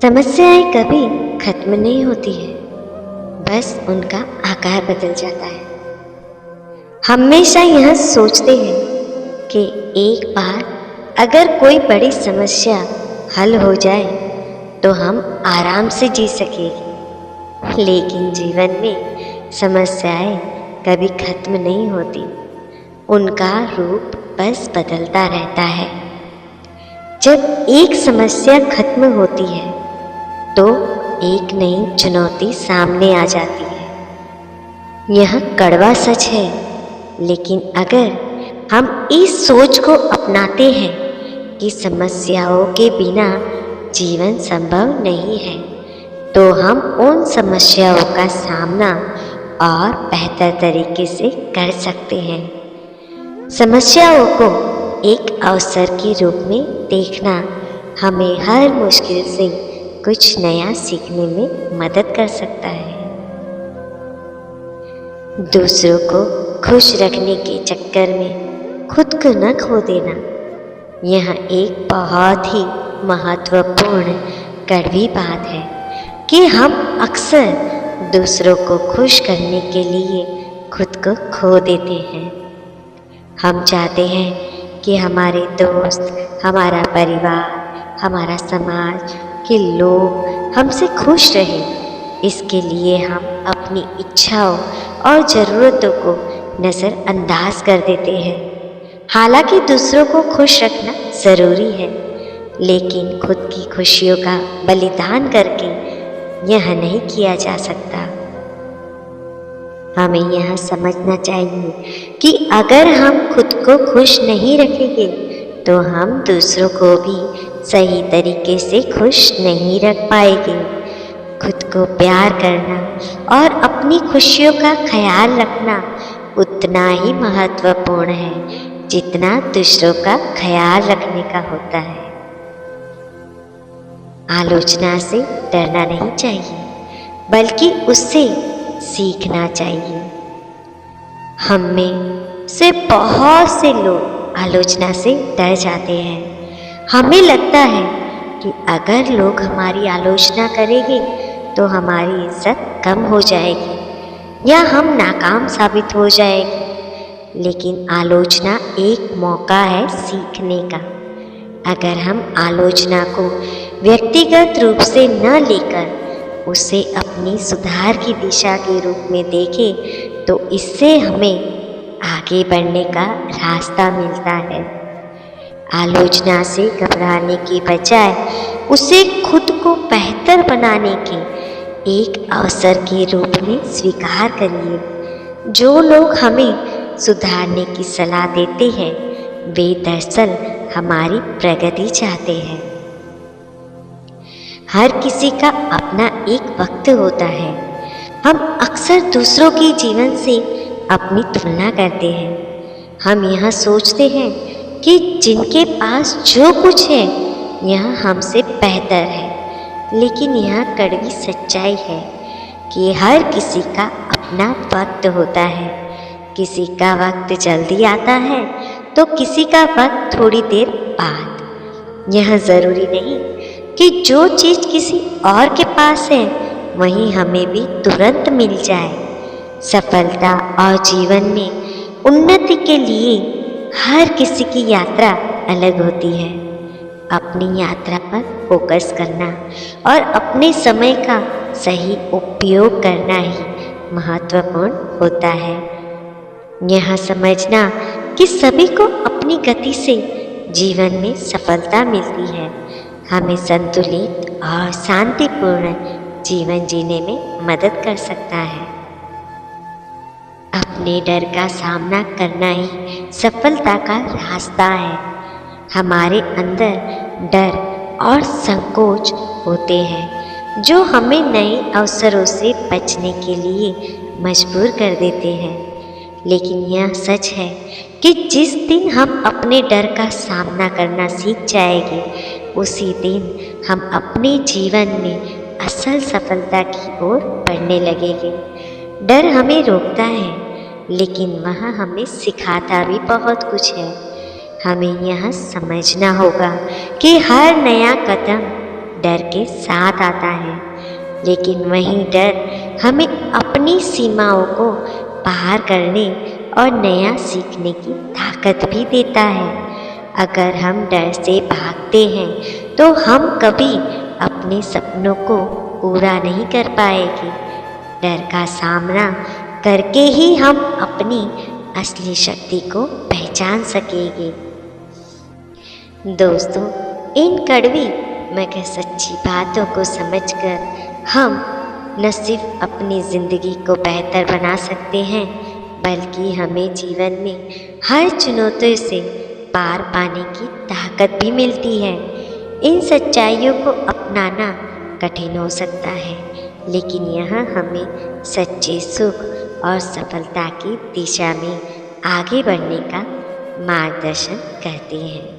समस्याएं कभी खत्म नहीं होती है, बस उनका आकार बदल जाता है। हमेशा यह सोचते हैं कि एक बार अगर कोई बड़ी समस्या हल हो जाए तो हम आराम से जी सकेंगे, लेकिन जीवन में समस्याएं कभी खत्म नहीं होती। उनका रूप बस बदलता रहता है। जब एक समस्या खत्म होती है तो एक नई चुनौती सामने आ जाती है। यह कड़वा सच है, लेकिन अगर हम इस सोच को अपनाते हैं कि समस्याओं के बिना जीवन संभव नहीं है, तो हम उन समस्याओं का सामना और बेहतर तरीके से कर सकते हैं। समस्याओं को एक अवसर के रूप में देखना हमें हर मुश्किल से कुछ नया सीखने में मदद कर सकता है। दूसरों को खुश रखने के चक्कर में खुद को न खो देना, यह एक बहुत ही महत्वपूर्ण कड़वी बात है कि हम अक्सर दूसरों को खुश करने के लिए खुद को खो देते हैं। हम चाहते हैं कि हमारे दोस्त, हमारा परिवार, हमारा समाज के लोग हमसे खुश रहें। इसके लिए हम अपनी इच्छाओं और ज़रूरतों को नज़रअंदाज कर देते हैं। हालांकि दूसरों को खुश रखना ज़रूरी है, लेकिन खुद की खुशियों का बलिदान करके यह नहीं किया जा सकता। हमें यह समझना चाहिए कि अगर हम खुद को खुश नहीं रखेंगे तो हम दूसरों को भी सही तरीके से खुश नहीं रख पाएंगे। खुद को प्यार करना और अपनी खुशियों का ख्याल रखना उतना ही महत्वपूर्ण है जितना दूसरों का ख्याल रखने का होता है। आलोचना से डरना नहीं चाहिए, बल्कि उससे सीखना चाहिए। हम में से बहुत से लोग आलोचना से डर जाते हैं। हमें लगता है कि अगर लोग हमारी आलोचना करेंगे तो हमारी इज्जत कम हो जाएगी या हम नाकाम साबित हो जाएंगे। लेकिन आलोचना एक मौका है सीखने का। अगर हम आलोचना को व्यक्तिगत रूप से न लेकर उसे अपनी सुधार की दिशा के रूप में देखें तो इससे हमें आगे बढ़ने का रास्ता मिलता है। आलोचना से घबराने के बजाय उसे खुद को बेहतर बनाने के एक अवसर के रूप में स्वीकार करिए। जो लोग हमें सुधारने की सलाह देते हैं वे दरअसल हमारी प्रगति चाहते हैं। हर किसी का अपना एक वक्त होता है। हम अक्सर दूसरों के जीवन से अपनी तुलना करते हैं। हम यह सोचते हैं कि जिनके पास जो कुछ है यह हमसे बेहतर है, लेकिन यह कड़वी सच्चाई है कि हर किसी का अपना वक्त होता है। किसी का वक्त जल्दी आता है तो किसी का वक्त थोड़ी देर बाद। यह ज़रूरी नहीं कि जो चीज़ किसी और के पास है वही हमें भी तुरंत मिल जाए। सफलता और जीवन में उन्नति के लिए हर किसी की यात्रा अलग होती है। अपनी यात्रा पर फोकस करना और अपने समय का सही उपयोग करना ही महत्वपूर्ण होता है। यह समझना कि सभी को अपनी गति से जीवन में सफलता मिलती है हमें संतुलित और शांतिपूर्ण जीवन जीने में मदद कर सकता है। अपने डर का सामना करना ही सफलता का रास्ता है। हमारे अंदर डर और संकोच होते हैं जो हमें नए अवसरों से बचने के लिए मजबूर कर देते हैं। लेकिन यह सच है कि जिस दिन हम अपने डर का सामना करना सीख जाएंगे उसी दिन हम अपने जीवन में असल सफलता की ओर बढ़ने लगेंगे। डर हमें रोकता है, लेकिन वह हमें सिखाता भी बहुत कुछ है। हमें यह समझना होगा कि हर नया कदम डर के साथ आता है, लेकिन वही डर हमें अपनी सीमाओं को पार करने और नया सीखने की ताकत भी देता है। अगर हम डर से भागते हैं तो हम कभी अपने सपनों को पूरा नहीं कर पाएंगे। डर का सामना करके ही हम अपनी असली शक्ति को पहचान सकेंगे। दोस्तों, इन कड़वी मगर सच्ची बातों को समझकर हम न सिर्फ अपनी ज़िंदगी को बेहतर बना सकते हैं, बल्कि हमें जीवन में हर चुनौती से पार पाने की ताकत भी मिलती है। इन सच्चाइयों को अपनाना कठिन हो सकता है, लेकिन यह हमें सच्चे सुख और सफलता की दिशा में आगे बढ़ने का मार्गदर्शन करते हैं।